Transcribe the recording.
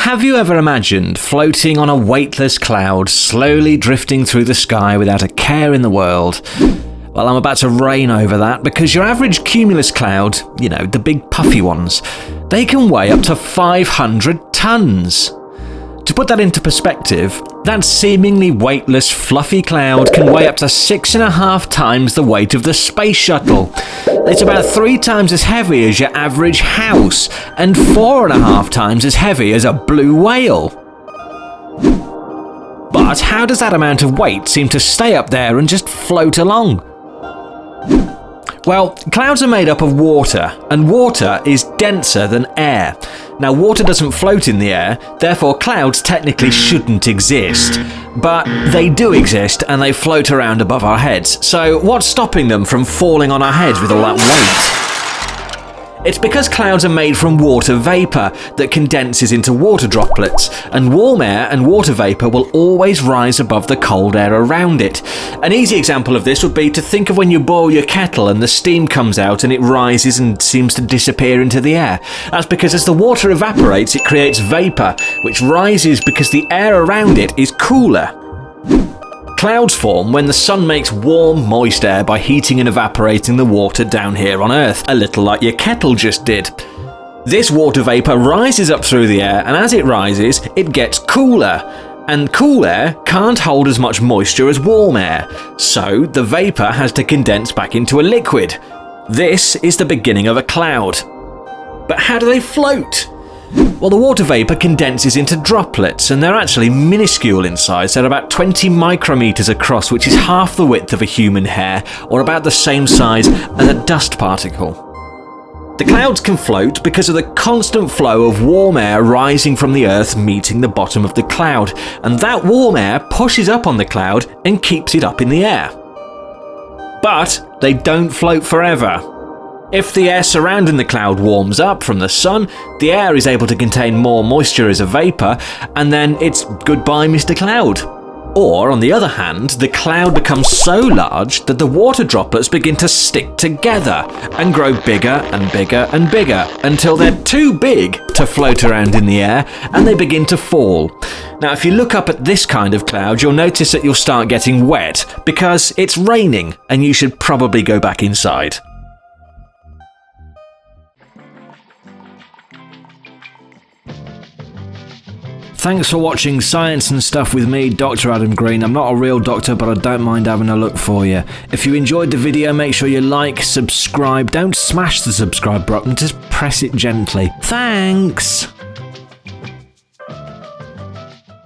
Have you ever imagined floating on a weightless cloud, slowly drifting through the sky without a care in the world? Well, I'm about to rain over that because your average cumulus cloud, you know, the big puffy ones, they can weigh up to 500 tons. To put that into perspective, that seemingly weightless, fluffy cloud can weigh up to 6.5 times the weight of the space shuttle. It's about 3 times as heavy as your average house, and 4.5 times as heavy as a blue whale. But how does that amount of weight seem to stay up there and just float along? Well, clouds are made up of water, and water is denser than air. Now, water doesn't float in the air, therefore clouds technically shouldn't exist. But they do exist, and they float around above our heads. So what's stopping them from falling on our heads with all that weight? It's because clouds are made from water vapour that condenses into water droplets, and warm air and water vapour will always rise above the cold air around it. An easy example of this would be to think of when you boil your kettle and the steam comes out and it rises and seems to disappear into the air. That's because as the water evaporates, it creates vapour, which rises because the air around it is cooler. Clouds form when the sun makes warm, moist air by heating and evaporating the water down here on Earth, a little like your kettle just did. This water vapour rises up through the air, and as it rises, it gets cooler. And cool air can't hold as much moisture as warm air, so the vapour has to condense back into a liquid. This is the beginning of a cloud. But how do they float? Well, the water vapour condenses into droplets, and they're actually minuscule in size. They're about 20 micrometers across, which is half the width of a human hair, or about the same size as a dust particle. The clouds can float because of the constant flow of warm air rising from the Earth meeting the bottom of the cloud, and that warm air pushes up on the cloud and keeps it up in the air. But they don't float forever. If the air surrounding the cloud warms up from the sun, the air is able to contain more moisture as a vapour, and then it's goodbye Mr. Cloud. Or, on the other hand, the cloud becomes so large that the water droplets begin to stick together and grow bigger and bigger and bigger until they're too big to float around in the air and they begin to fall. Now, if you look up at this kind of cloud, you'll notice that you'll start getting wet because it's raining and you should probably go back inside. Thanks for watching Science and Stuff with me, Dr. Adam Green. I'm not a real doctor, but I don't mind having a look for you. If you enjoyed the video, make sure you like, subscribe. Don't smash the subscribe button, just press it gently. Thanks!